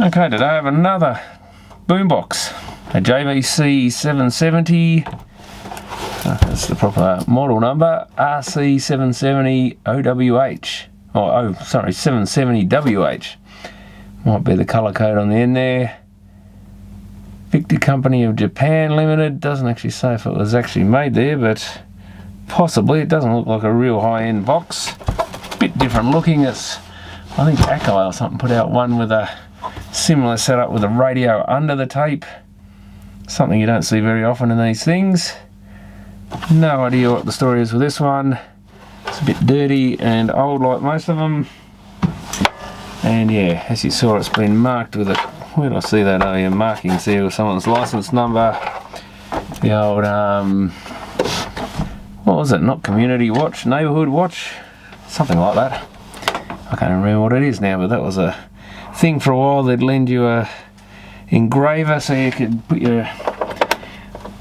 Okay, today I have another boombox, a JVC 770, that's the proper model number, RC-770WH, oh sorry, 770WH, might be the colour code on the end there. Victor Company of Japan Limited, doesn't actually say if it was actually made there, but possibly. It doesn't look like a real high-end box, bit different looking. It's, I think Accolade or something put out one with a similar setup with a radio under the tape, something you don't see very often in these things. No idea what the story is with this one. It's a bit dirty and old like most of them, and yeah, as you saw, it's been marked with a, where did I see that? Oh yeah, markings there with someone's license number. The old what was it, not community watch, neighbourhood watch, something like that. I can't remember what it is now, but that was a thing for a while. They'd lend you a engraver so you could put your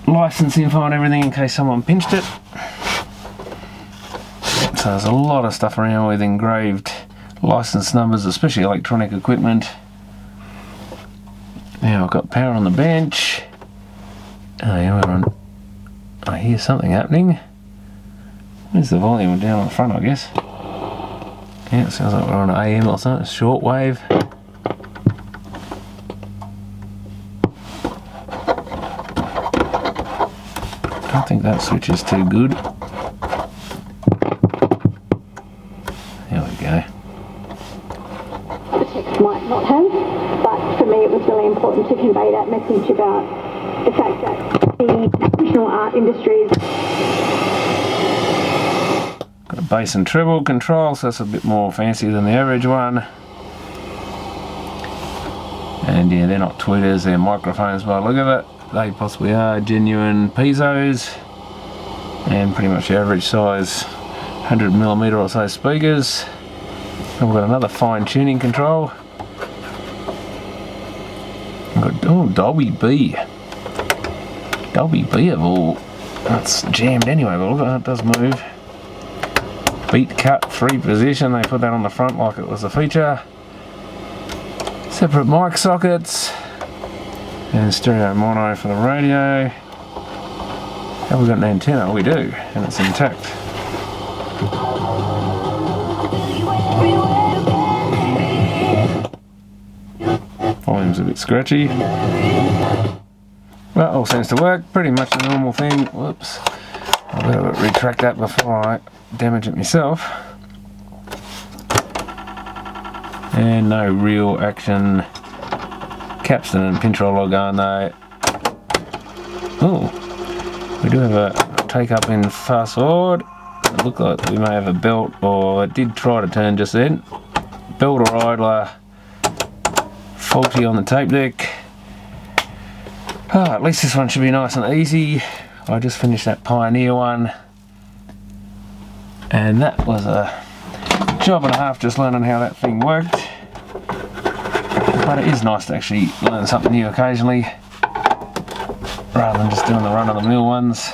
license info and everything in case someone pinched it. So there's a lot of stuff around with engraved license numbers, especially electronic equipment. Now I've got power on the bench. Oh yeah, we're on, I hear something happening. Where's the volume? Down on the front, I guess. Yeah, it sounds like we're on an AM or something, shortwave. I don't think that switch is too good. There we go. The text might not have, but for me it was really important to convey that message about the fact that the traditional art industries. Got a bass and treble control, so that's a bit more fancy than the average one. And yeah, they're not tweeters, they're microphones by the look of it. They possibly are genuine piezo's, and pretty much average size 100mm or so speakers. And we've got another fine tuning control. We've got, oh, Dolby B. Dolby B of all. That's jammed anyway, but look at that, it does move. Beat cut 3 position, they put that on the front like it was a feature. Separate mic sockets. And stereo mono for the radio. Have we got an antenna? We do, and it's intact. Volume's a bit scratchy. Well, all seems to work, pretty much the normal thing. Whoops. I better retract that before I damage it myself. And no real action. Capstan and pinch roller going though. Oh, we do have a take up in fast forward. It looked like we may have a belt, or it did try to turn just then. Belt or idler faulty on the tape deck. At least this one should be nice and easy. I just finished that Pioneer one, and that was a job and a half just learning how that thing worked. But it is nice to actually learn something new occasionally, rather than just doing the run-of-the-mill ones.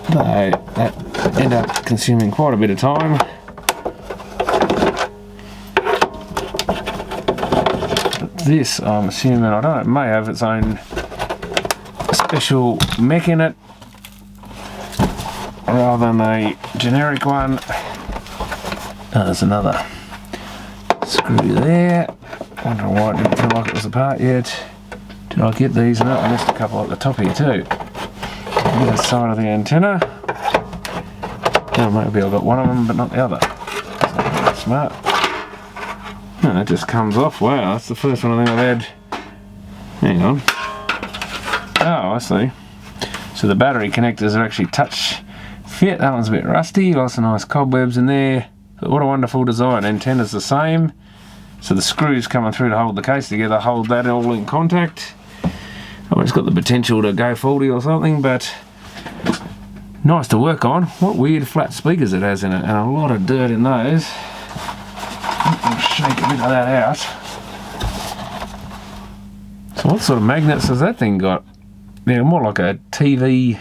Though that end up consuming quite a bit of time. But this, I'm assuming, I don't know, it may have its own special mech in it, rather than a generic one. Oh, there's another screw there. Wondering why it didn't feel like it was apart yet. Did I get these? No, I missed a couple at the top here too. The other side of the antenna. Oh, maybe I got one of them but not the other. That's smart. Oh, it just comes off. Wow, that's the first one I think I've had. Hang on. Oh, I see. So the battery connectors are actually touch fit. That one's a bit rusty. Lots of nice cobwebs in there. But what a wonderful design. Antenna's the same. So the screws coming through to hold the case together hold that all in contact. Oh, it's got the potential to go faulty or something, but nice to work on. What weird flat speakers it has in it, and a lot of dirt in those. I'll shake a bit of that out. So what sort of magnets has that thing got? Yeah, more like a TV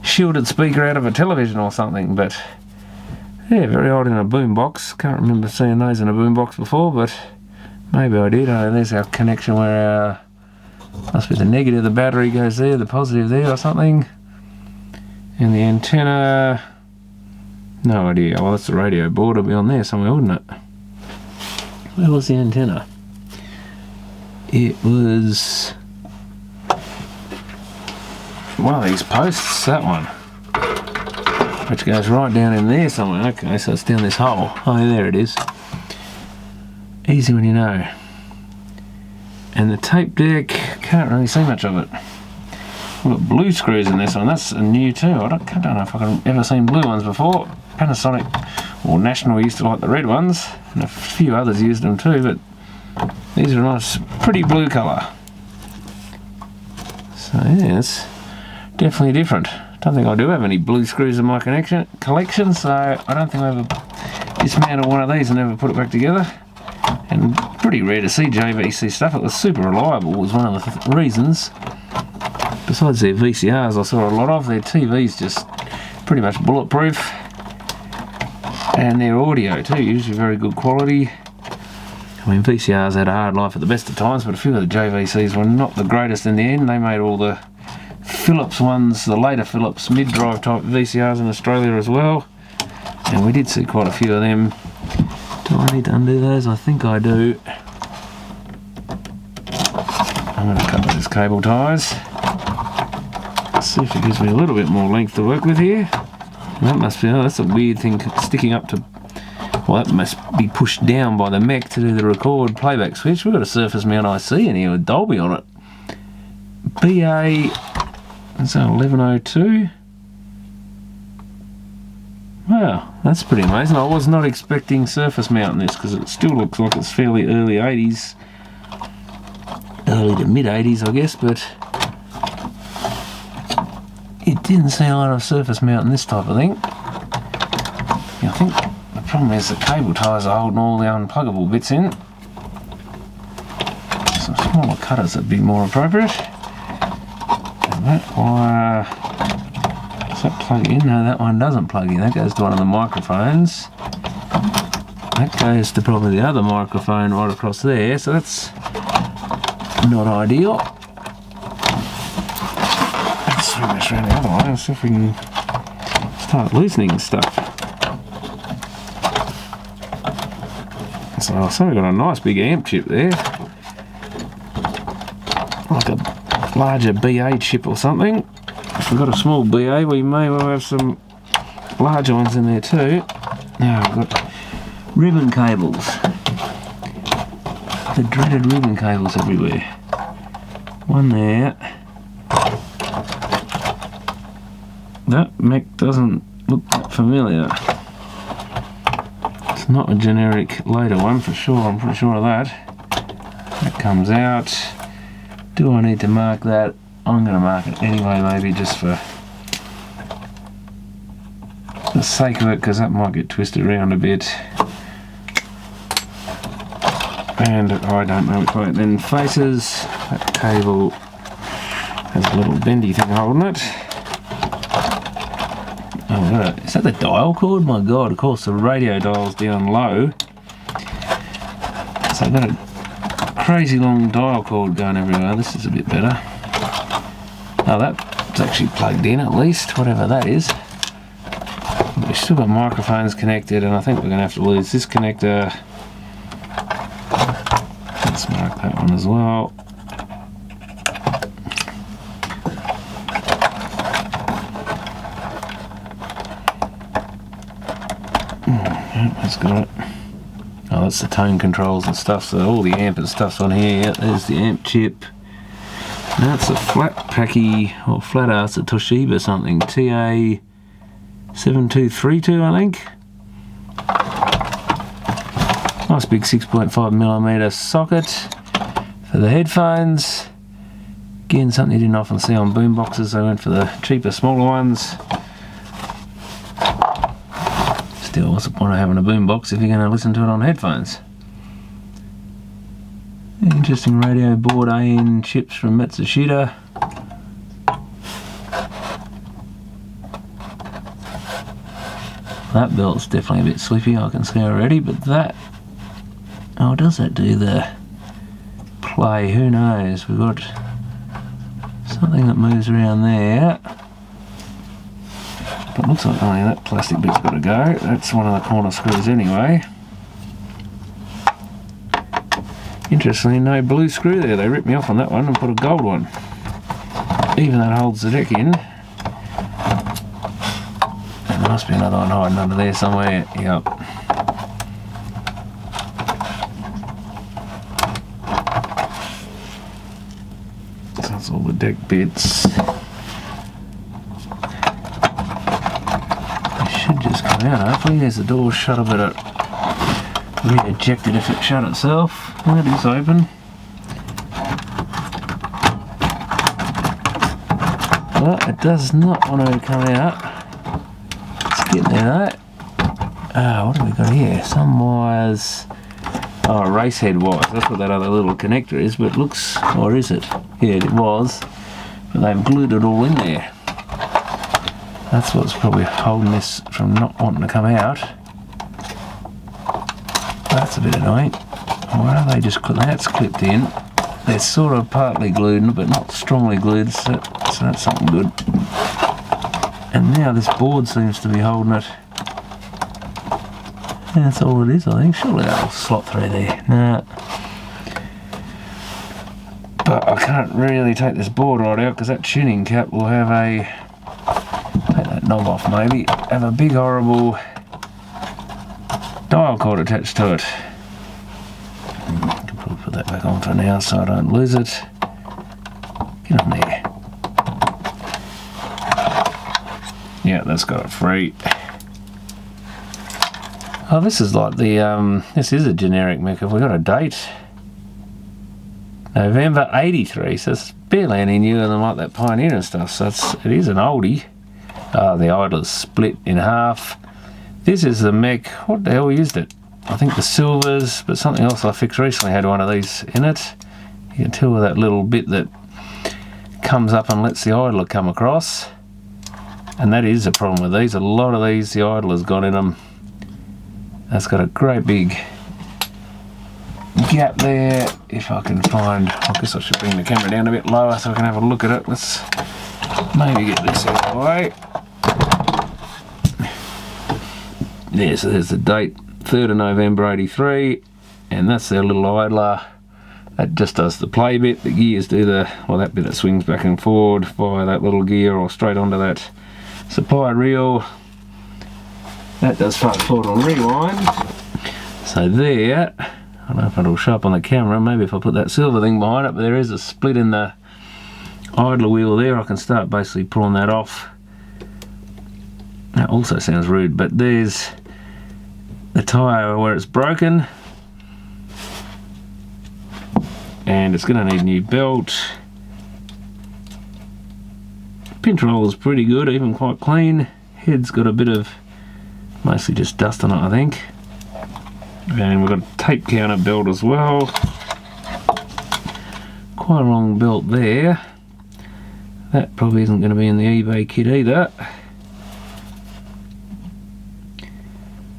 shielded speaker out of a television or something, but yeah, very odd in a boombox. Can't remember seeing those in a boombox before, but Maybe I did. Oh, there's our connection where our, must be the negative of the battery goes there, the positive there or something. And the antenna, no idea. Well, that's the radio board. It'll be on there somewhere, wouldn't it? Where was the antenna? It was one of these posts, that one, which goes right down in there somewhere. Okay, so it's down this hole. Oh, there it is. Easy when you know. And the tape deck, can't really see much of it. We've got blue screws in this one. That's new too. I don't know if I've ever seen blue ones before. Panasonic or National used to like the red ones, and a few others used them too, but these are a nice, pretty blue colour. So yeah, it's definitely different. Don't think I do have any blue screws in my collection, so I don't think I ever dismantled one of these and ever put it back together. And pretty rare to see JVC stuff. It was super reliable, was one of the reasons. Besides their VCRs I saw a lot of, their TV's just pretty much bulletproof. And their audio too, usually very good quality. I mean, VCRs had a hard life at the best of times, but a few of the JVCs were not the greatest in the end. They made all the Philips ones, the later Philips mid-drive type VCRs in Australia as well. And we did see quite a few of them. Do I need to undo those? I think I do. I'm going to cut those cable ties. Let's see if it gives me a little bit more length to work with here. That must be, oh, that's a weird thing sticking up to, well, that must be pushed down by the mech to do the record playback switch. We've got a surface mount IC in here with Dolby on it. BA, that's our 1102. Wow, that's pretty amazing. I was not expecting surface mount in this because it still looks like it's fairly early 80s. Early to mid 80s, I guess, but it didn't see a lot of surface mount in this type of thing. I think the problem is the cable ties are holding all the unpluggable bits in. Some smaller cutters would be more appropriate. And that wire, does that plug in? No, that one doesn't plug in. That goes to one of the microphones. That goes to probably the other microphone right across there, so that's not ideal. Let's swing this around the other way and see if we can start loosening stuff. So we've got a nice big amp chip there. Like a larger BA chip or something. If we've got a small BA, we may well have some larger ones in there too. Now we've got ribbon cables. The dreaded ribbon cables everywhere. One there. That mech doesn't look familiar. It's not a generic later one for sure, I'm pretty sure of that. That comes out. Do I need to mark that? I'm going to mark it anyway, maybe just for the sake of it, because that might get twisted around a bit. And I don't know which way it then faces. That cable has a little bendy thing holding it. Oh, is that the dial cord? My god, of course the radio dial's down low. So I've got a crazy long dial cord going everywhere. This is a bit better. Oh, that's actually plugged in at least, whatever that is. But we've still got microphones connected, and I think we're going to have to lose this connector. Let's mark that one as well. That's got it. Oh, that's the tone controls and stuff, so all the amp and stuff's on here. Yeah, there's the amp chip. That's a flat packy, or flat ass at Toshiba something. TA7232, I think. Nice big 6.5mm socket for the headphones. Again, something you didn't often see on boomboxes. I went for the cheaper, smaller ones. Still, what's the point of having a boombox if you're going to listen to it on headphones? Interesting radio board AN chips from Matsushita. That belt's definitely a bit slippy, I can see already, but that... Oh, does that do the play, who knows. We've got something that moves around there. But looks like only that plastic bit's got to go. That's one of the corner screws anyway. Interestingly, no blue screw there. They ripped me off on that one and put a gold one. Even that holds the deck in. And there must be another one hiding under there somewhere. Yep. So that's all the deck bits. Should just come out. Hopefully there's the door shut a bit. Re-ejected if it shut itself. That is open. Well, it does not want to come out. It's getting there though. What have we got here? Some wires. Oh, race head wires. That's what that other little connector is, but it looks, or is it? Yeah, it was. But they've glued it all in there. That's what's probably holding this from not wanting to come out. That's a bit annoying. Why are they just clipped? That's clipped in. They're sort of partly glued, but not strongly glued, so that's something good. And now this board seems to be holding it. Yeah, that's all it is, I think. Surely that'll slot through there. Nah. But I can't really take this board right out because that tuning cap will have a... Take that knob off maybe. Have a big horrible dial cord attached to it. I can probably put that back on for now so I don't lose it. Get on there. Yeah, that's got it free. Oh, this is like the, this is a generic Mac. Have we got a date? November 83, so it's barely any newer than like that Pioneer and stuff, so it is an oldie. The idler's split in half. This is the mech, what the hell used it? I think the silvers, but something else I fixed recently had one of these in it. You can tell with that little bit that comes up and lets the idler come across. And that is a problem with these. A lot of these, the idler's got in them. That's got a great big gap there. If I can find, I guess I should bring the camera down a bit lower so I can have a look at it. Let's maybe get this out of the way. Yeah, so there's the date, 3rd of November 83, and that's their little idler. That just does the play bit. The gears do the, well, that bit that swings back and forward via that little gear or straight onto that supply reel. That does fast forward and rewind. So there, I don't know if it'll show up on the camera, maybe if I put that silver thing behind it, but there is a split in the idler wheel there. I can start basically pulling that off. That also sounds rude, but there's the tyre where it's broken, and it's going to need a new belt. Pinch roll is pretty good, even quite clean. Head's got a bit of mostly just dust on it, I think. And we've got a tape counter belt as well. Quite a long belt there. That probably isn't going to be in the eBay kit either.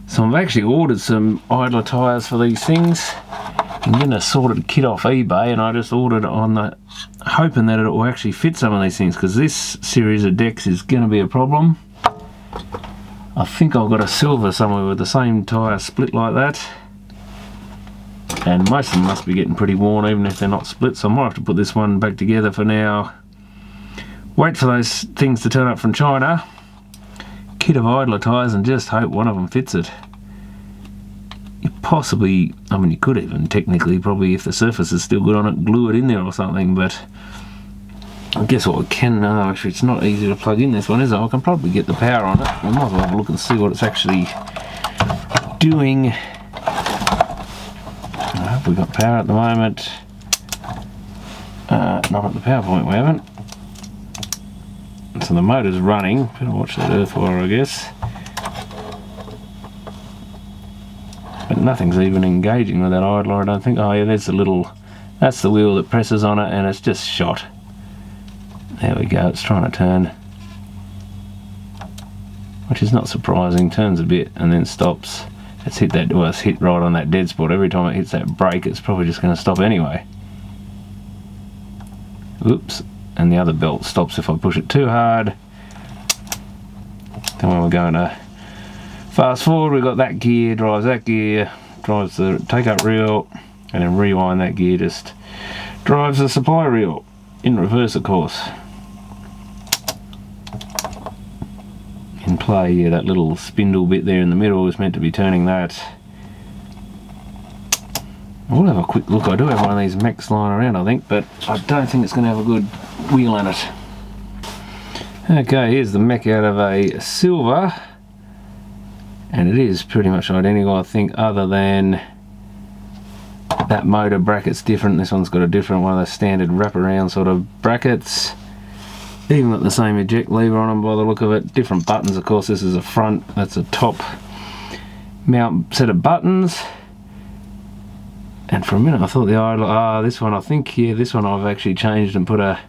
So I've actually ordered some idler tyres for these things. I'm getting a sorted kit off eBay, and I just ordered on the hoping that it will actually fit some of these things, because this series of decks is going to be a problem. I think I've got a silver somewhere with the same tyre split like that, and most of them must be getting pretty worn even if they're not split, so I might have to put this one back together for now. Wait for those things to turn up from China, kit of idler tyres, and just hope one of them fits it. You possibly, I mean, you could even technically probably, if the surface is still good on it, glue it in there or something, but I guess what we can, actually it's not easy to plug in this one, is it? I can probably get the power on it. We might as well have a look and see what it's actually doing. I hope we've got power at the moment. Not at the power point, we haven't. So the motor's running. Better watch that earth wire, I guess. But nothing's even engaging with that idler, I don't think. Oh yeah, there's the little, that's the wheel that presses on it, and it's just shot. There we go, it's trying to turn. Which is not surprising, turns a bit and then stops. It's hit that, well, it's hit right on that dead spot. Every time it hits that brake, it's probably just going to stop anyway. Oops, and the other belt stops if I push it too hard. Then when we're going to fast forward, we've got that gear, drives that gear, drives the take-up reel, and then rewind that gear, just drives the supply reel, in reverse of course. In play, yeah, that little spindle bit there in the middle is meant to be turning that. We'll have a quick look. I do have one of these mechs lying around, I think, but I don't think it's going to have a good wheel in it. Okay, here's the mech out of a silver, and it is pretty much identical, I think, other than that motor bracket's different. This one's got a different one of the standard wraparound sort of brackets. Even got the same eject lever on them by the look of it. Different buttons, of course. This is a front, that's a top mount set of buttons. And for a minute I thought the idler, this one, I think, yeah, this one I've actually changed and put a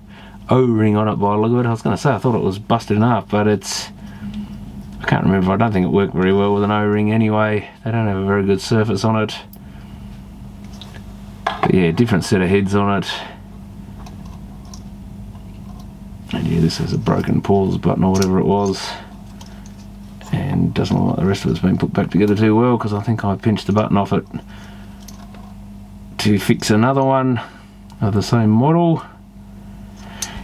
O-ring on it by the look of it. I was going to say I thought it was busted enough, but it's, I can't remember, I don't think it worked very well with an O-ring anyway. They don't have a very good surface on it. But yeah, different set of heads on it. And yeah, this has a broken pause button or whatever it was. And doesn't look like the rest of it's been put back together too well, because I think I pinched the button off it to fix another one of the same model.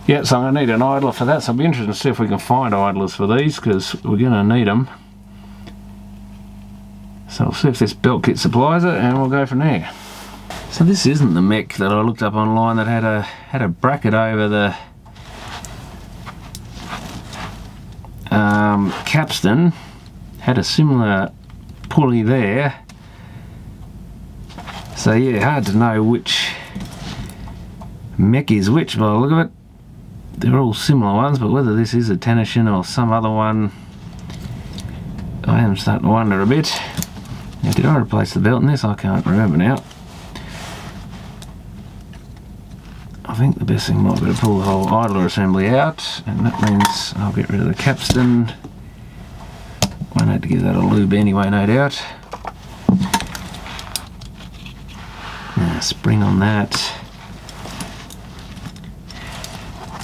Yeah, so I'm going to need an idler for that, so I'll be interested to see if we can find idlers for these, because we're going to need them. So we'll see if this belt kit supplies it, and we'll go from there. So this isn't the mech that I looked up online that had a bracket over the capstan. Had a similar pulley there. So yeah, hard to know which mech is which by the look of it. They're all similar ones, but whether this is a Tennishin or some other one, I am starting to wonder a bit. Now, did I replace the belt in this? I can't remember now. I think the best thing might be to pull the whole idler assembly out, and that means I'll get rid of the capstan. Won't have to give that a lube anyway, no doubt. Spring on that.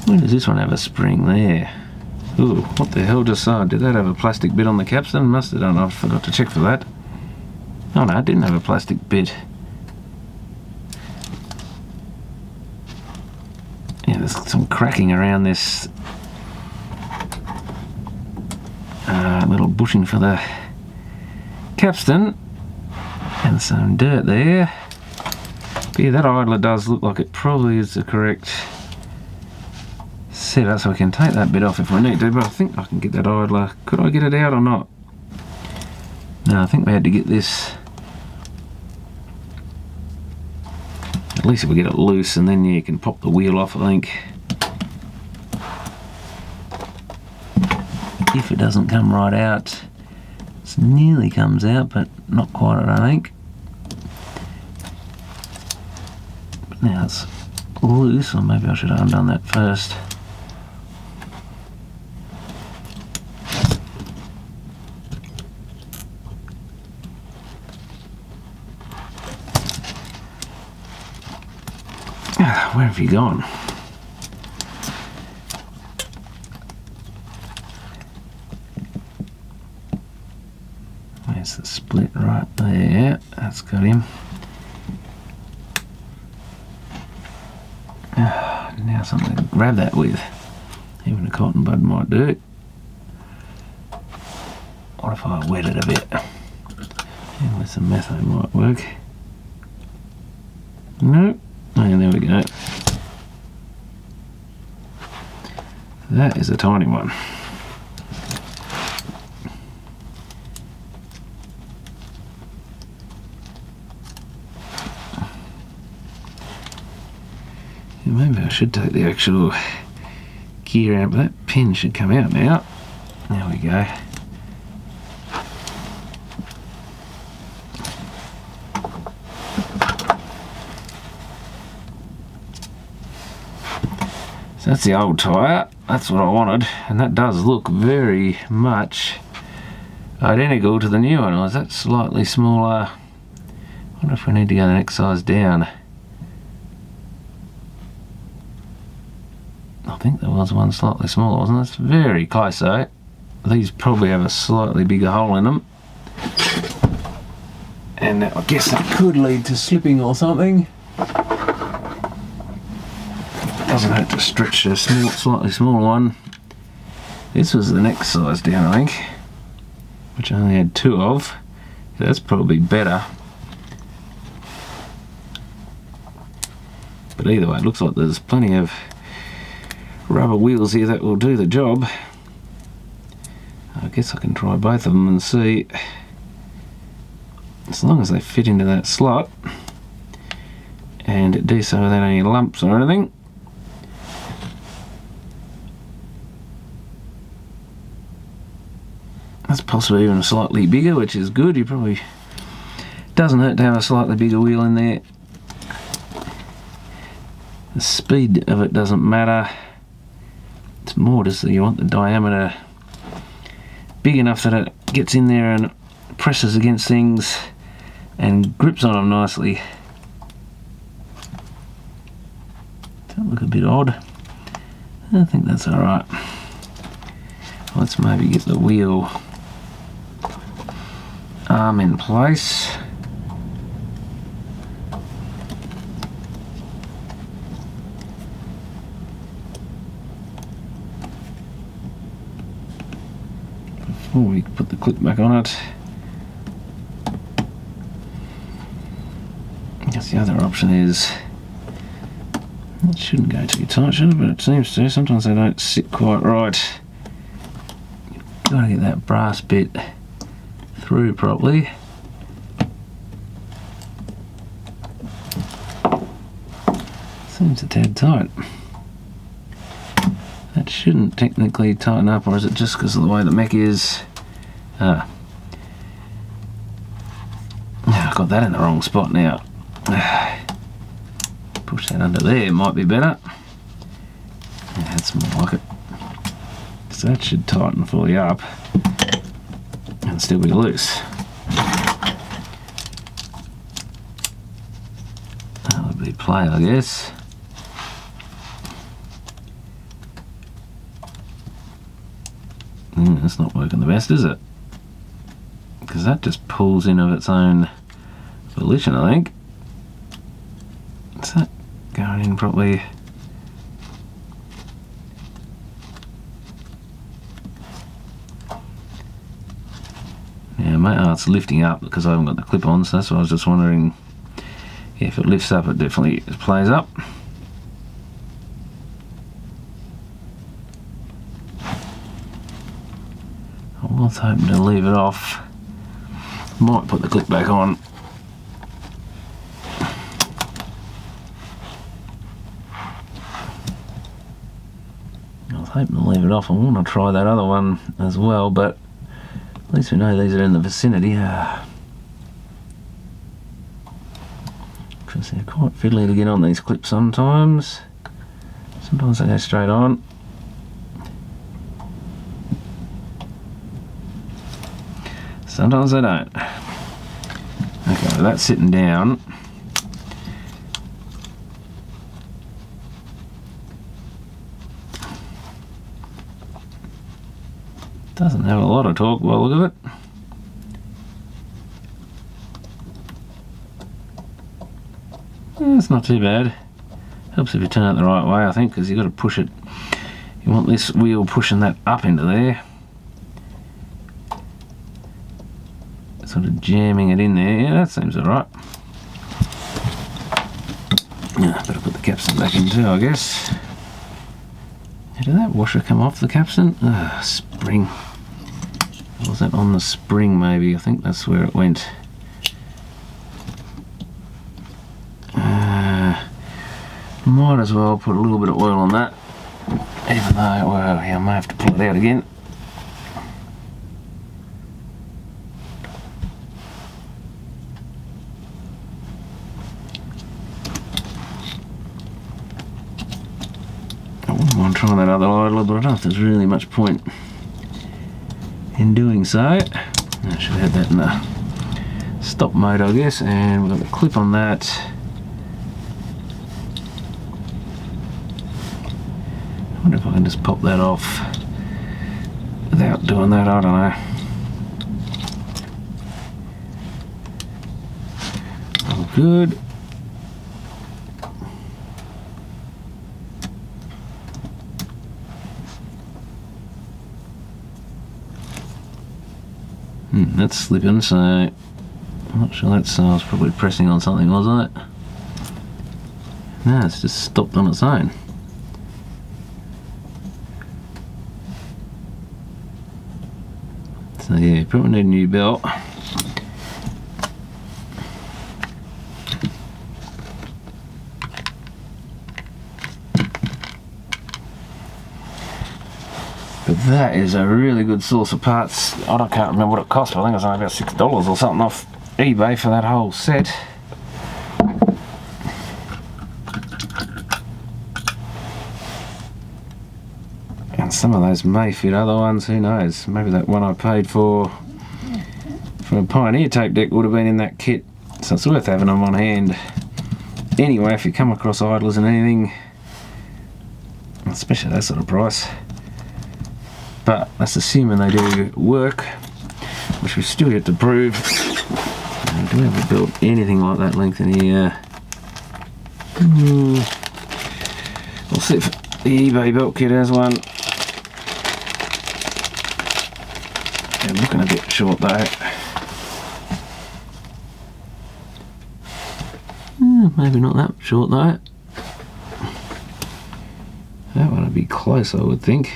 When does this one have a spring there? Ooh, what the hell just so? Did that have a plastic bit on the capstan? Must have done. I forgot to check for that. Oh no, it didn't have a plastic bit. Yeah, there's some cracking around this little bushing for the capstan, and some dirt there. But yeah, that idler does look like it probably is the correct setup, so we can take that bit off if we need to, but I think I can get that idler. Could I get it out or not? No, I think we had to get this, at least if we get it loose, and then yeah, you can pop the wheel off, I think. If it doesn't come right out. It nearly comes out, but not quite, I don't think. But now it's loose, or maybe I should have undone that first. Where have you gone? There's the split right there. That's got him. Now something to grab that with. Even a cotton bud might do it. What if I wet it a bit? And with some metho might work. Nope. And there we go. That is a tiny one. Yeah, maybe I should take the actual gear out, but that pin should come out now. There we go. So that's the old tyre. That's what I wanted, and that does look very much identical to the new one. Or is that slightly smaller? I wonder if we need to go the next size down. I think there was one slightly smaller, wasn't it? It's very close though. These probably have a slightly bigger hole in them. And I guess that could lead to slipping or something. Doesn't hurt to stretch a slightly smaller one. This was the next size down, I think, which I only had 2 of. That's probably better. But either way, it looks like there's plenty of rubber wheels here that will do the job. I guess I can try both of them and see, as long as they fit into that slot and do so without any lumps or anything. That's possibly even slightly bigger, which is good. You probably doesn't hurt to have a slightly bigger wheel in there. The speed of it doesn't matter. It's more just that you want the diameter big enough that it gets in there and presses against things and grips on them nicely. Does that look a bit odd? I think that's alright. Let's maybe get the wheel arm in place. Before we put the clip back on it, I guess the other option is, it shouldn't go too tight, should it? But it seems to. Sometimes they don't sit quite right. You've got to get that brass bit through properly. Seems a tad tight. That shouldn't technically tighten up, or is it just because of the way the mech is? I've got that in the wrong spot now. Push that under there, might be better. Yeah, that's more like it. So that should tighten fully up and still be loose. That would be play, I guess. It's not working the best, is it? Because that just pulls in of its own volition, I think. Is that going in properly? Yeah, mate, it's lifting up because I haven't got the clip on, so that's why I was just wondering. Yeah, if it lifts up, it definitely plays up. I was hoping to leave it off. Might put the clip back on. I was hoping to leave it off. I want to try that other one as well, but at least we know these are in the vicinity. Because they're quite fiddly to get on these clips sometimes. Sometimes they go straight on. Sometimes they don't. Okay, well, that's sitting down. Doesn't have a lot of torque by the look of it. Yeah, it's not too bad. Helps if you turn it the right way, I think, because you've got to push it. You want this wheel pushing that up into there. Sort of jamming it in there. Yeah, that seems alright. Yeah, better put the capstan back in too, I guess. Did that washer come off the capstan? Spring. Or was that on the spring maybe? I think that's where it went. Might as well put a little bit of oil on that. Even though, well, yeah, I may have to pull it out again. I wouldn't mind trying that other idler, but I don't know if there's really much point in doing so. I should have had that in the stop mode, I guess, and we've got the clip on that. wonder if I can just pop that off without doing that, I don't know. All good. That's slipping, so I'm not sure that's, I was probably pressing on something, wasn't it? No, it's just stopped on its own. So yeah, probably need a new belt. But that is a really good source of parts. I can't remember what it cost, but I think it was only about $6 or something off eBay for that whole set. And some of those may fit other ones, who knows? Maybe that one I paid for a Pioneer tape deck would have been in that kit, so it's worth having them on hand. Anyway, if you come across idlers and anything, especially that sort of price, but that's assuming they do work, which we've still yet to prove. Do we ever build anything like that length in here? We'll see if the eBay belt kit has one. Yeah, looking a bit short though. Maybe not that short though. That one would be close, I would think.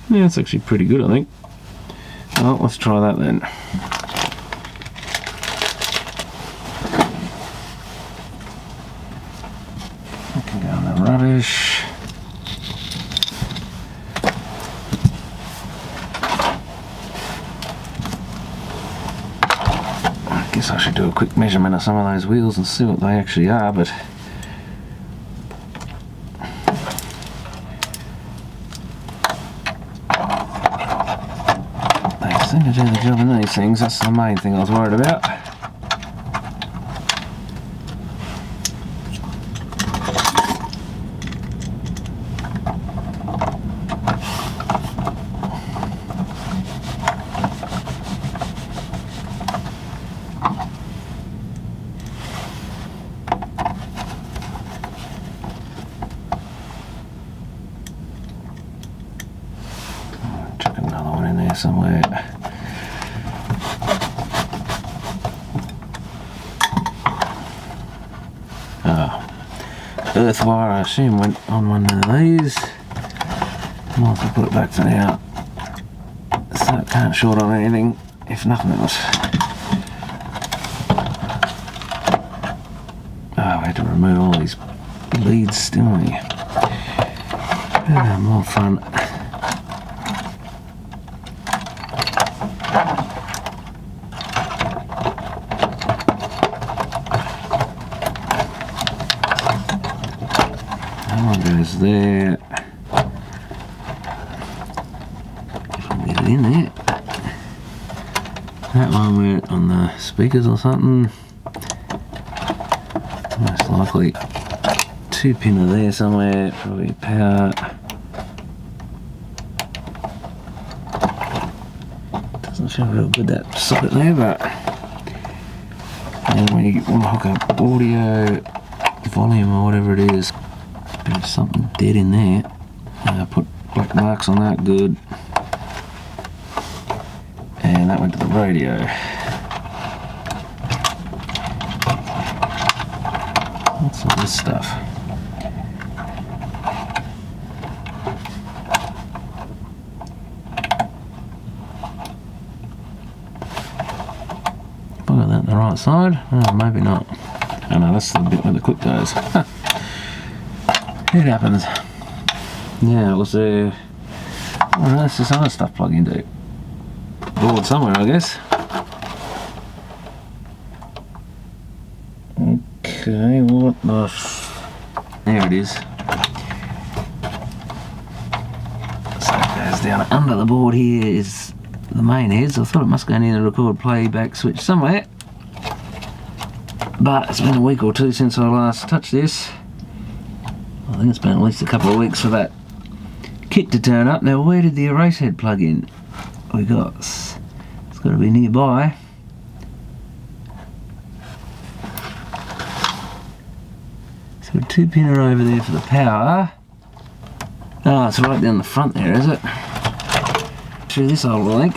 Yeah, it's actually pretty good, I think. Well, let's try that then. I can go on the rubbish. I guess I should do a quick measurement of some of those wheels and see what they actually are, but to do the job in these things. That's the main thing I was worried about. Chuck another one in there somewhere. Earth wire, I assume, went on one of these. Might as well put it back for now, so it can't short on anything, if nothing else. Oh, we had to remove all these leads, didn't we? More fun. Goes there. Get it in there. That one went on the speakers or something. Most likely 2-pinner there somewhere, probably power. Doesn't feel real good, that socket there, but and when you want to hook up audio, volume or whatever it is, there's something dead in there. Put black marks on that, good. And that went to the radio. What's all this stuff? Have I got that on the right side? Oh, maybe not. Oh no, that's the bit where the clip goes. It happens. Yeah, it was a... Oh, that's this other stuff plug into. Board somewhere, I guess. Okay, what the... There it is. So it goes down under the board here is the main heads. I thought it must go near the record playback switch somewhere. but it's been a week or two since I last touched this. I think it's been at least a couple of weeks for that kit to turn up. Now, where did the erase head plug in? It's got to be nearby. So a 2-pinner over there for the power. Oh, it's right down the front there, is it? Through this old link.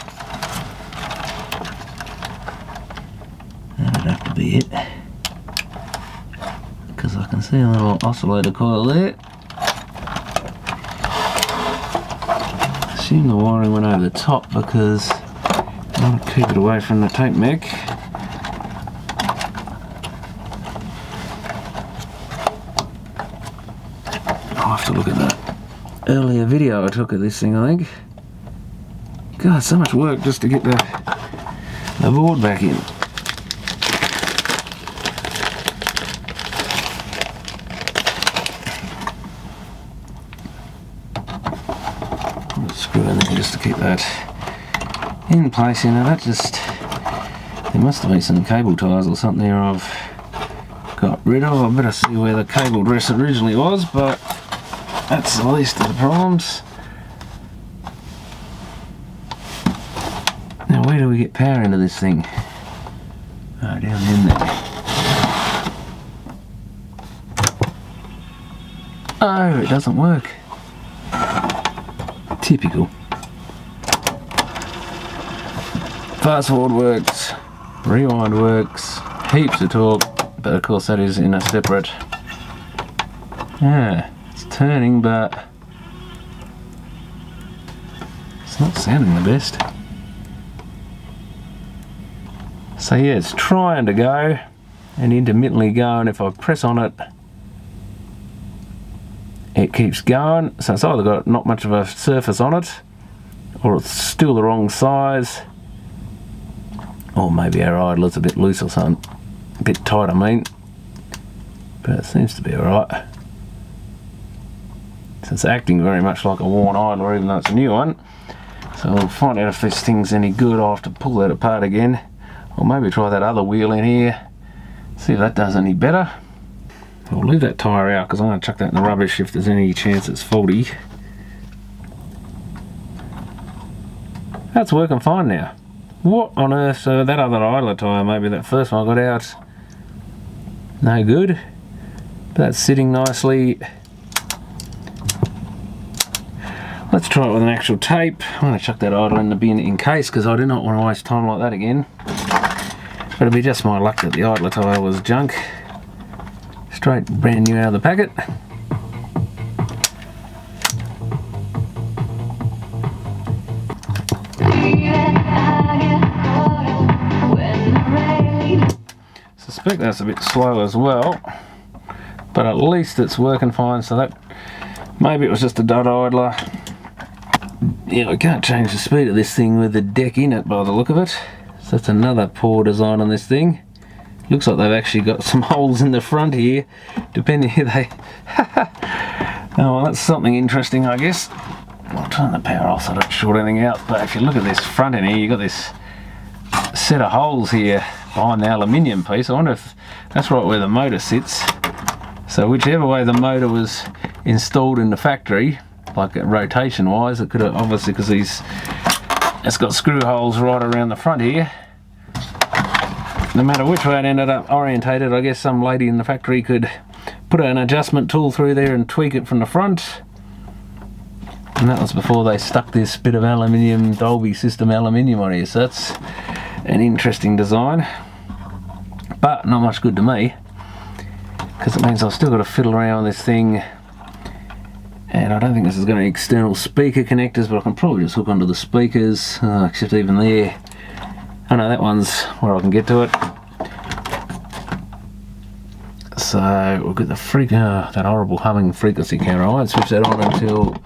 That'd have to be it. Because I can see a little oscillator coil there. I assume the wiring went over the top because I want to keep it away from the tape mech. I'll have to look at that earlier video I took of this thing, I think. God, so much work just to get the board back in. I'll screw in there just to keep that in place. You know, that just, there must have been some cable ties or something there I've got rid of. I better see where the cable dress originally was, but that's the least of the problems. Now, where do we get power into this thing? Oh, down in there. Oh, it doesn't work. Typical. Fast forward works, rewind works, heaps of torque, but of course that is in a separate. Yeah, it's turning, but it's not sounding the best. So yeah, it's trying to go and intermittently going. If I press on it, it keeps going. So it's either got not much of a surface on it, or it's still the wrong size, or maybe our idler's a bit loose or something, a bit tight I mean, but it seems to be alright. So it's acting very much like a worn idler even though it's a new one. So we'll find out if this thing's any good. I'll have to pull that apart again, or maybe try that other wheel in here, see if that does any better. I'll leave that tyre out because I'm going to chuck that in the rubbish if there's any chance it's faulty. That's working fine now. What on earth? So that other idler tyre, maybe that first one I got out, no good. But that's sitting nicely. Let's try it with an actual tape. I'm going to chuck that idler in the bin in case, because I do not want to waste time like that again. But it'll be just my luck that the idler tyre was junk. Straight brand new out of the packet. Suspect that's a bit slow as well, but at least it's working fine. So that, maybe it was just a dud idler. Yeah, we can't change the speed of this thing with the deck in it by the look of it. So that's another poor design on this thing. Looks like they've actually got some holes in the front here, depending if they... Oh, well, that's something interesting, I guess. I'll turn the power off so I don't short anything out, but if you look at this front end here, you've got this set of holes here behind the aluminium piece. I wonder if that's right where the motor sits. So whichever way the motor was installed in the factory, like rotation wise, it could have, obviously, because it's got screw holes right around the front here. No matter which way it ended up orientated, I guess some lady in the factory could put an adjustment tool through there and tweak it from the front. And that was before they stuck this bit of aluminium, Dolby system aluminium on here. So that's an interesting design, but not much good to me, because it means I've still got to fiddle around with this thing. And I don't think this has got any external speaker connectors, but I can probably just hook onto the speakers, except even there. Oh no, that one's where I can get to it. So we've got the that horrible humming frequency counter. I won't switch that on until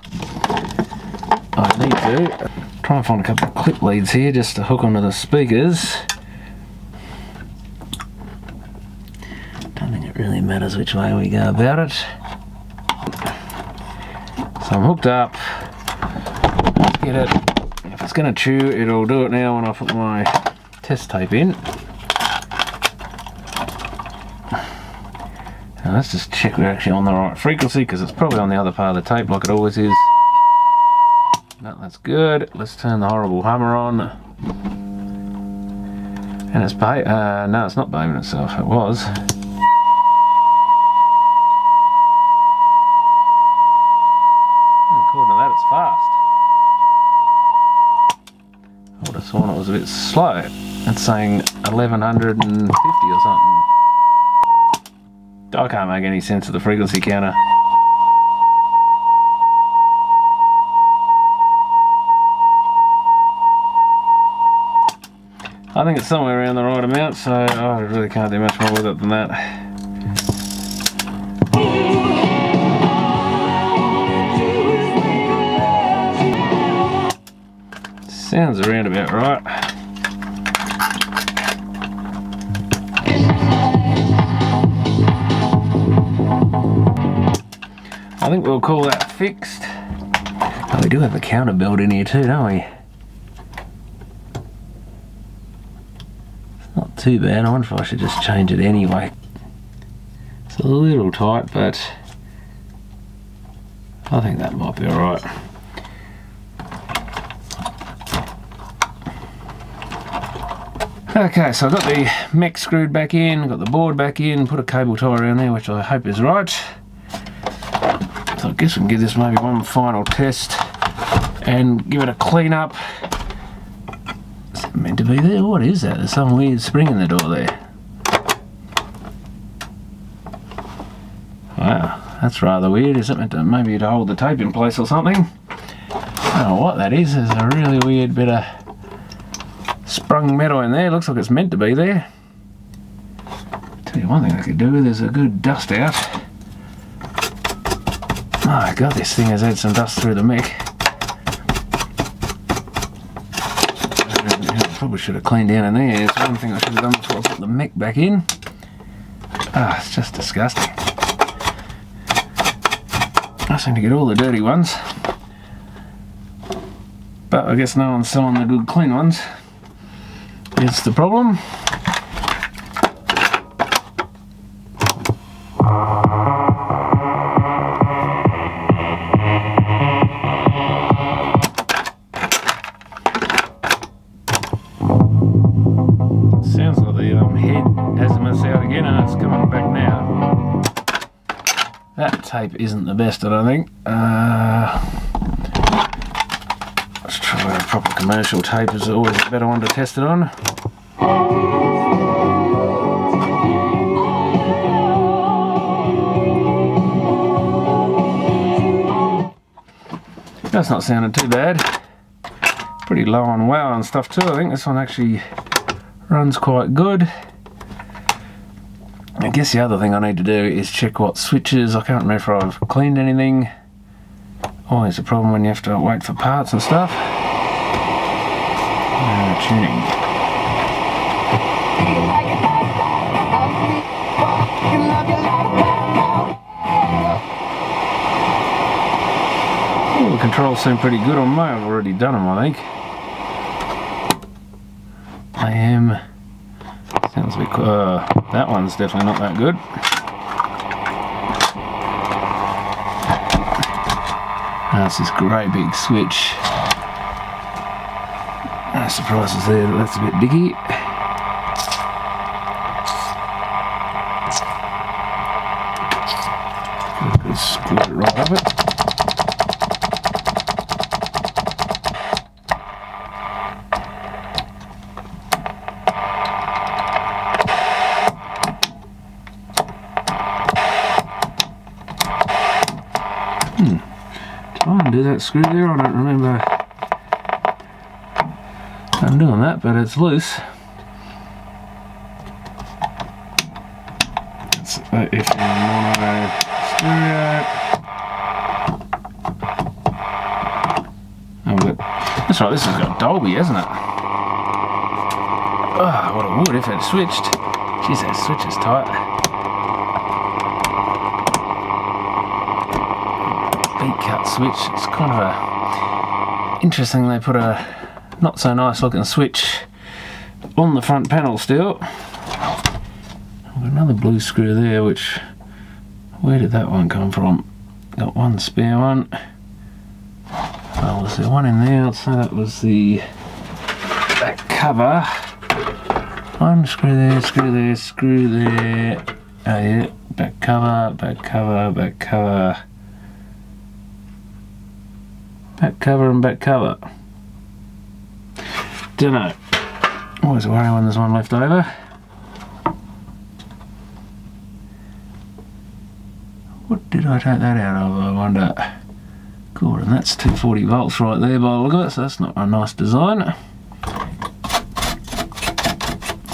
I need to. Try and find a couple of clip leads here just to hook onto the speakers. Don't think it really matters which way we go about it. So I'm hooked up. Let's get it. If it's going to chew, it'll do it now when I put my test tape in. let's just check we're actually on the right frequency, because it's probably on the other part of the tape like it always is. No, that's good. Let's turn the horrible hummer on. And it's no, it's not behaving itself. It was. According to that, it's fast. I would have thought it was a bit slow. It's saying 1150 or something. I can't make any sense of the frequency counter. I think it's somewhere around the right amount, so I really can't do much more with it than that. Sounds around about right. I think we'll call that fixed. Oh, we do have a counter built in here too, don't we? It's not too bad. I wonder if I should just change it anyway. It's a little tight, but I think that might be alright. Okay, so I've got the mech screwed back in, got the board back in, put a cable tie around there, which I hope is right. So I guess we can give this maybe one final test and give it a clean up. Is it meant to be there? What is that? There's some weird spring in the door there. Wow, that's rather weird. Is it meant to maybe to hold the tape in place or something? I don't know what that is. There's a really weird bit of sprung metal in there. Looks like it's meant to be there. Tell you one thing I could do with is a good dust out. My God, this thing has had some dust through the mech. I probably should have cleaned down in there. It's one thing I should have done before I put the mech back in. Ah, it's just disgusting. I seem to get all the dirty ones, but I guess no one's selling the good clean ones. It's the problem. Sounds like the head azimuth's out again and it's coming back now. That tape isn't the best, I don't think. Let's try a proper commercial tape. Is always a better one to test it on. That's not sounding too bad. Pretty low on wow and stuff too. I think this one actually runs quite good. I guess the other thing I need to do is check what switches. I can't remember if I've cleaned anything. Always a problem when you have to wait for parts and stuff. Tuning. All the controls seem pretty good on me. I've already done them, I think. Sounds a bit that one's definitely not that good. That's this great big switch. No surprises there, but that's a bit diggy. Just screw it right up it. Try and do that screw there. I don't remember I'm doing that, but it's loose. It's if you want to stereo. Oh, but that's right. This has got Dolby, hasn't it? Oh, what it would if it switched. Jeez, that switch is tight. Beat cut switch. It's kind of a interesting. They put a not so nice looking switch on the front panel still. I've got another blue screw there which Where did that one come from? Got one spare one. Well, was there one in there? I'd say that was the back cover. One screw there, screw there, screw there. Oh yeah, back cover, back cover, back cover. Back cover and back cover. Dunno. Always worry when there's one left over. What did I take that out of, I wonder? Good, and that's 240 volts right there by the look of it, so that's not a nice design.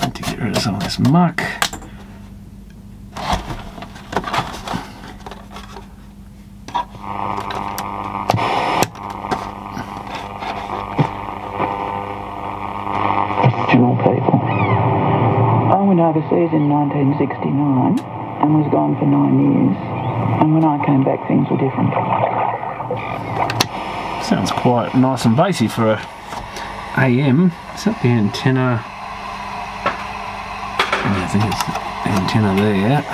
Need to get rid of some of this muck. People. I went overseas in 1969 and was gone for 9 years, and when I came back things were different. Sounds quite nice and bassy for a AM. Is that the antenna? Yeah, I think it's the antenna there.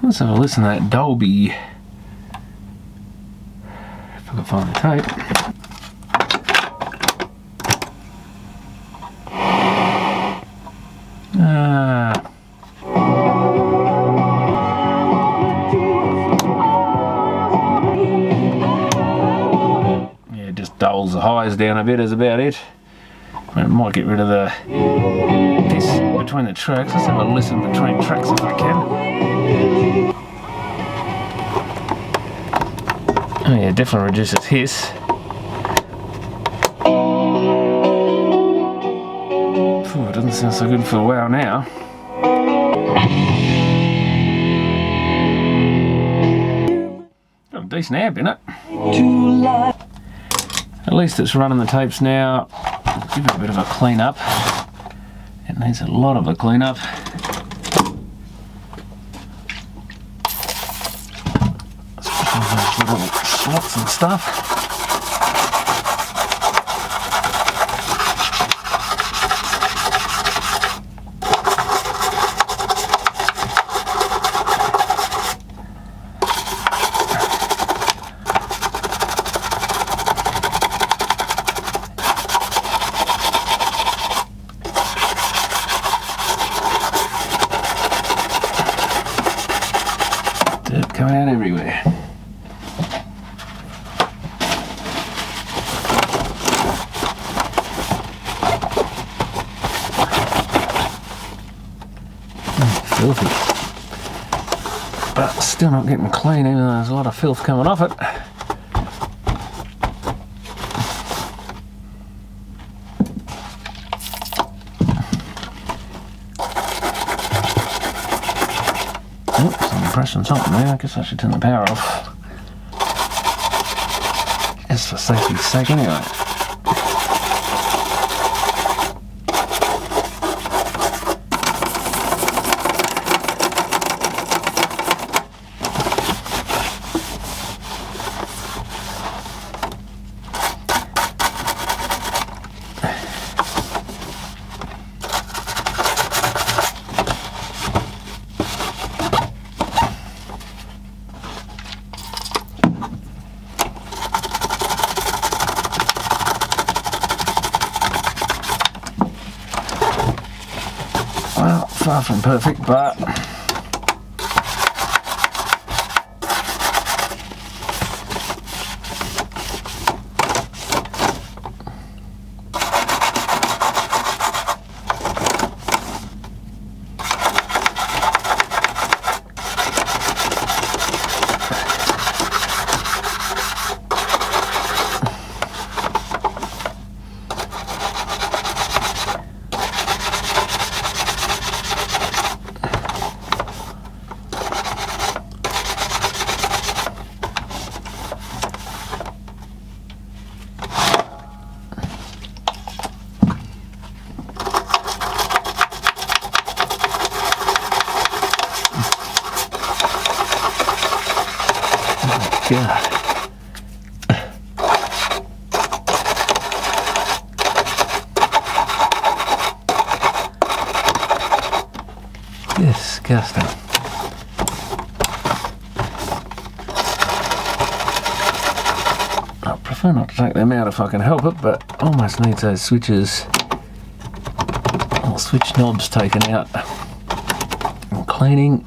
Let's have a listen to that Dolby. If I can find the tape. Yeah, just dulls the highs down a bit is about it. I might get rid of this between the tracks. Let's have a listen between tracks if I can. Oh yeah, definitely reduces hiss. Ooh, it doesn't sound so good for a while now. Got a decent amp in it. At least it's running the tapes now. Give it a bit of a clean up. It needs a lot of a clean up. Little slots and stuff. Dirt coming out everywhere. Filthy. But still not getting clean, even though there's a lot of filth coming off it. Oops, I'm pressing something there. I guess I should turn the power off. Just for safety's sake anyway. Well, far from perfect, but God. Disgusting. I prefer not to take them out if I can help it, but almost needs those switches, or switch knobs taken out and cleaning.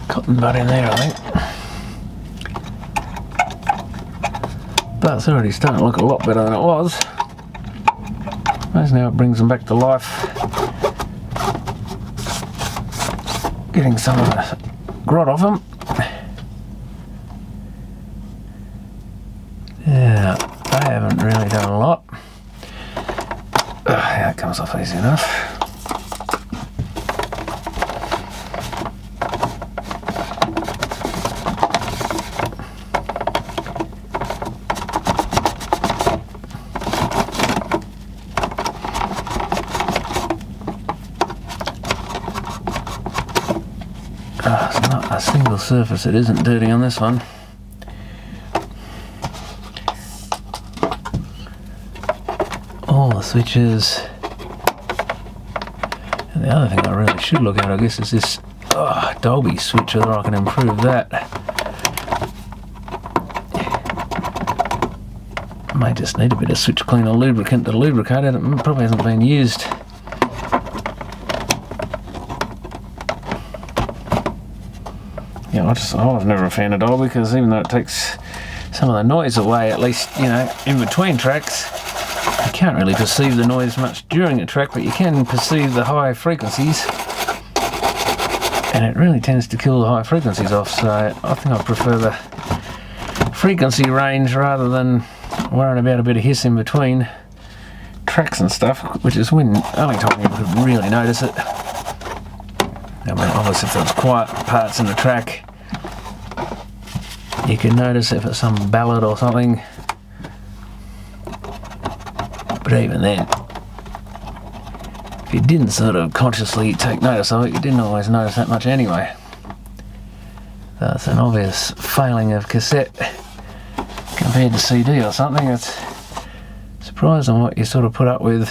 Cotton bud in there, I think. But it's already starting to look a lot better than it was. I suppose now it brings them back to life. Getting some of the grot off them. Yeah, they haven't really done a lot. Yeah, it comes off easy enough. There's not a single surface that isn't dirty on this one. All the switches. And the other thing I really should look at, I guess, is this Dolby switch, whether I can improve that. I may just need a bit of switch cleaner lubricant to lubricate it. It probably hasn't been used. Yeah, I was never a fan of Dolby, because even though it takes some of the noise away, at least, you know, in between tracks, you can't really perceive the noise much during a track, but you can perceive the high frequencies, and it really tends to kill the high frequencies off. So I think I prefer the frequency range rather than worrying about a bit of hiss in between tracks and stuff, which is when only time you could really notice it. I mean, obviously if there's quiet parts in the track, you can notice if it's some ballad or something. But even then, if you didn't sort of consciously take notice of it, you didn't always notice that much anyway. That's an obvious failing of cassette compared to CD or something. It's surprising what you sort of put up with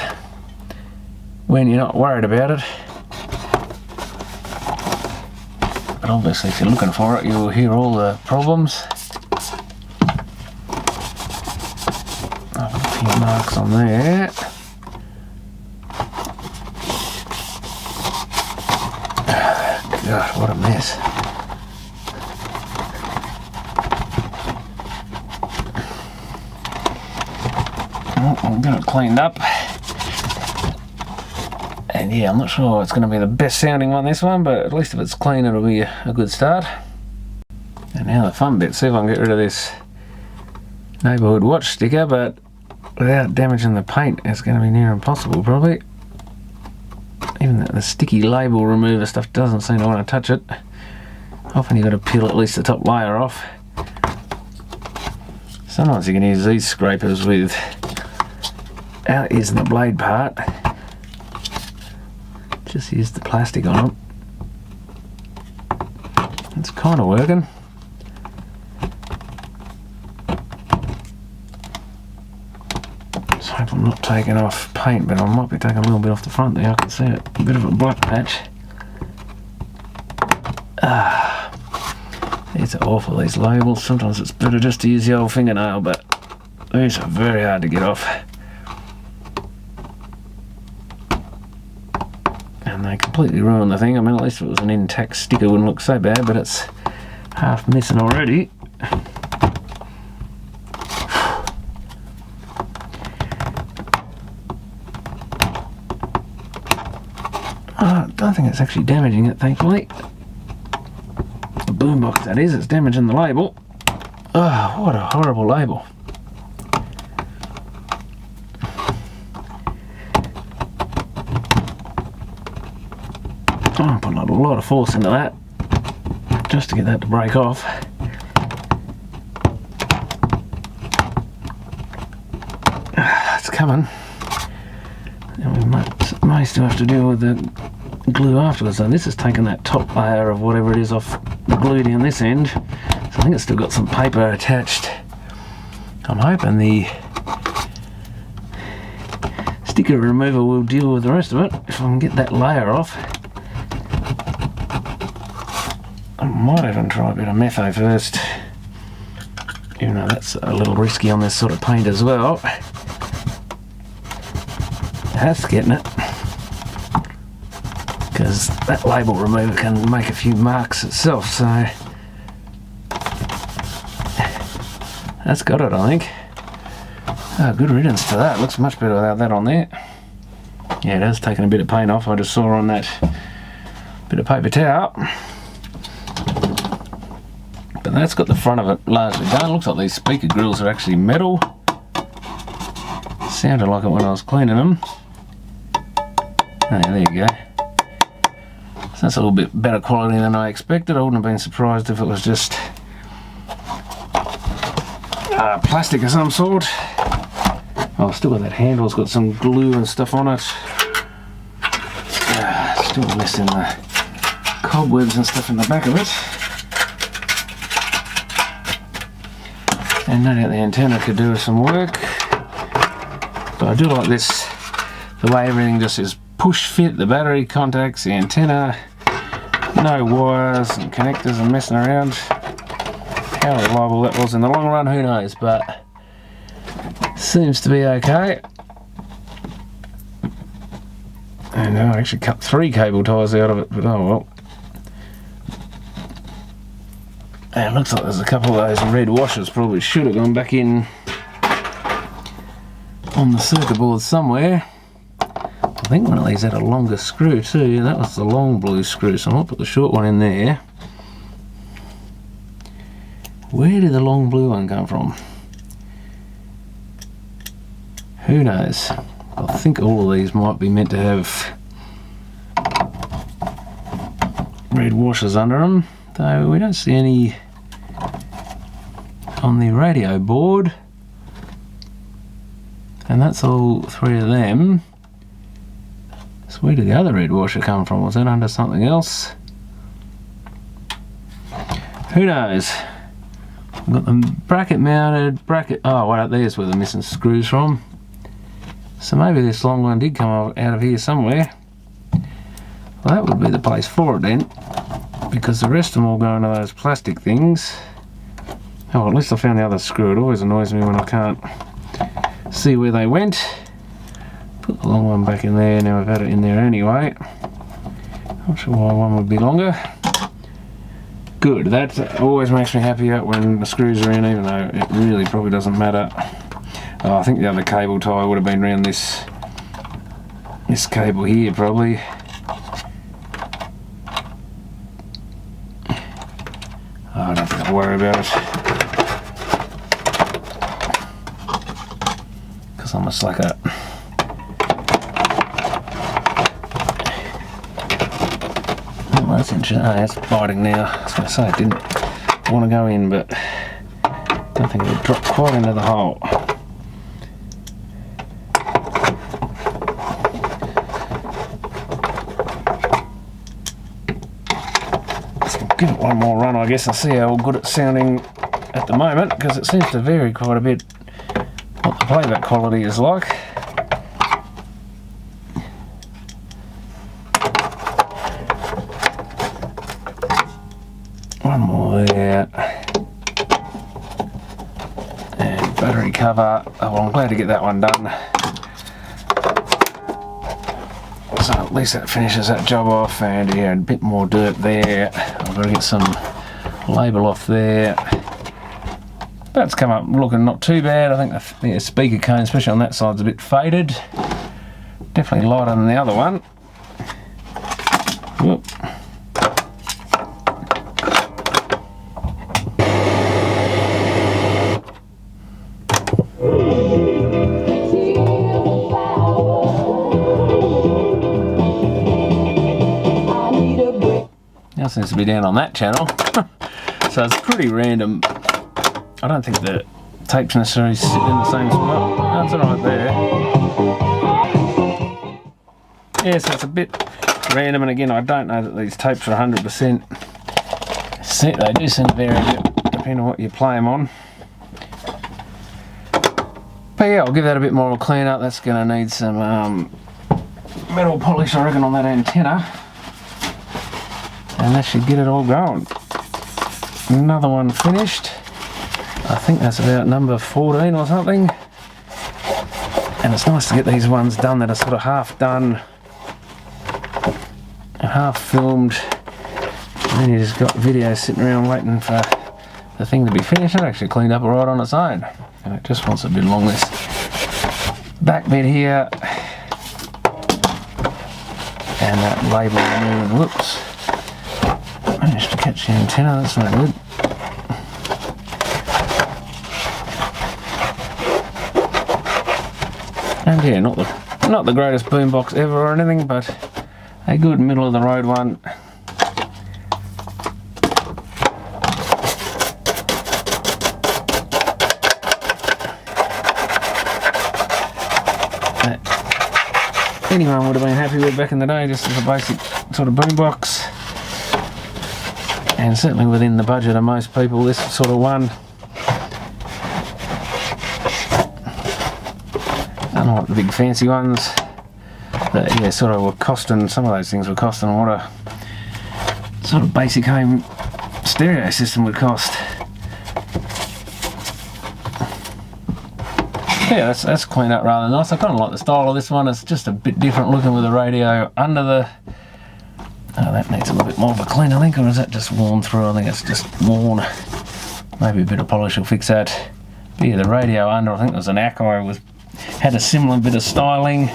when you're not worried about it. But obviously if you're looking for it, you'll hear all the problems. I've got a few marks on there. God, what a mess. Well, I'll get it cleaned up. And yeah, I'm not sure it's going to be the best sounding one, this one, but at least if it's clean, it'll be a good start. And now the fun bit, see if I can get rid of this neighbourhood watch sticker, but without damaging the paint, it's going to be near impossible probably. Even the sticky label remover stuff doesn't seem to want to touch it. Often you've got to peel at least the top layer off. Sometimes you can use these scrapers with isn't the blade part. Just use the plastic on them. It's kind of working. Just hope I'm not taking off paint, but I might be taking a little bit off the front there. I can see it, a bit of a black patch. These are awful, these labels. Sometimes it's better just to use the old fingernail, but these are very hard to get off. And they completely ruin the thing. I mean, at least if it was an intact sticker, it wouldn't look so bad, but it's half missing already. I don't think it's actually damaging it, thankfully. The boombox, that is, it's damaging the label. Oh, what a horrible label. I'm putting a lot of force into that just to get that to break off. It's coming. And we may still have to deal with the glue afterwards. So this has taken that top layer of whatever it is off the glue down this end. So I think it's still got some paper attached. I'm hoping the sticker remover will deal with the rest of it if I can get that layer off. I might even try a bit of metho first, even though that's a little risky on this sort of paint as well. That's getting it, because that label remover can make a few marks itself, so that's got it, I think. Oh, good riddance to that. Looks much better without that on there. Yeah, it has taken a bit of paint off. I just saw on that bit of paper towel. But that's got the front of it largely done. Looks like these speaker grills are actually metal. Sounded like it when I was cleaning them. Oh, yeah, there you go. So that's a little bit better quality than I expected. I wouldn't have been surprised if it was just plastic of some sort. Oh, still got that handle. It's got some glue and stuff on it. Still missing the cobwebs and stuff in the back of it. And no doubt the antenna could do some work. But I do like this, the way everything just is push fit, the battery contacts, the antenna, no wires and connectors and messing around. How reliable that was in the long run, who knows, but seems to be okay. And I actually cut 3 cable ties out of it, but oh well. And it looks like there's a couple of those red washers probably should have gone back in on the circuit board somewhere. I think one of these had a longer screw too. That was the long blue screw, so I might put the short one in there. Where did the long blue one come from? Who knows? I think all of these might be meant to have red washers under them, though we don't see any on the radio board. And that's all 3 of them. So where did the other red washer come from? Was that under something else? Who knows? We've got the bracket mounted, oh well, there's where the missing screws from. So maybe this long one did come out of here somewhere. Well, that would be the place for it then, because the rest of them all go into those plastic things. Oh, at least I found the other screw. It always annoys me when I can't see where they went. Put the long one back in there. Now I've had it in there anyway. Not sure why one would be longer. Good, that always makes me happier when the screws are in, even though it really probably doesn't matter. Oh, I think the other cable tie would have been around this cable here probably. Oh, I don't think I'll worry about it, because I'm a sucker. Oh, that's interesting. Oh, that's biting now. I was going to say it didn't want to go in, but I don't think it would drop quite into the hole. Give it one more run, I guess, and see how good it's sounding at the moment, because it seems to vary quite a bit what the playback quality is like. One more there. And battery cover. Oh, well, I'm glad to get that one done. So at least that finishes that job off, and yeah, a bit more dirt there. I've got to get some label off there. That's come up looking not too bad. I think the speaker cone, especially on that side, is a bit faded. Definitely lighter than the other one. Whoop. Now seems to be down on that channel. So it's pretty random. I don't think the tape's necessarily sitting in the same spot. That's alright there. Yeah, so it's a bit random, and again, I don't know that these tapes are 100% set. They do seem to vary a bit depending on what you play them on. But yeah, I'll give that a bit more of a clean up. That's going to need some metal polish, I reckon, on that antenna, and that should get it all going. Another one finished. I think that's about number 14 or something. And it's nice to get these ones done that are sort of half done and half filmed, and then you just got video sitting around waiting for the thing to be finished. It actually cleaned up right on its own, and it just wants a bit along this back bit here, and that label moving. Whoops, managed to catch the antenna, that's not good. And yeah, not the greatest boombox ever or anything, but a good middle of the road one. That anyone would have been happy with back in the day, just as a basic sort of boombox. And certainly within the budget of most people, this sort of one. Unlike the big fancy ones that, yeah, sort of were costing, some of those things were costing what a sort of basic home stereo system would cost. Yeah, that's cleaned up rather nice. I kind of like the style of this one. It's just a bit different looking with the radio under the... Oh, that needs a little bit more of a clean, I think, or is that just worn through? I think it's just worn. Maybe a bit of polish will fix that. But yeah, the radio under, I think there was an Akai with... had a similar bit of styling,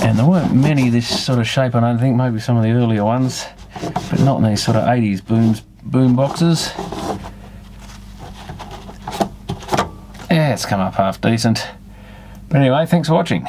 and there weren't many this sort of shape, I don't think. Maybe some of the earlier ones, but not in these sort of 80s boom boxes. Yeah, it's come up half decent. But anyway, thanks for watching.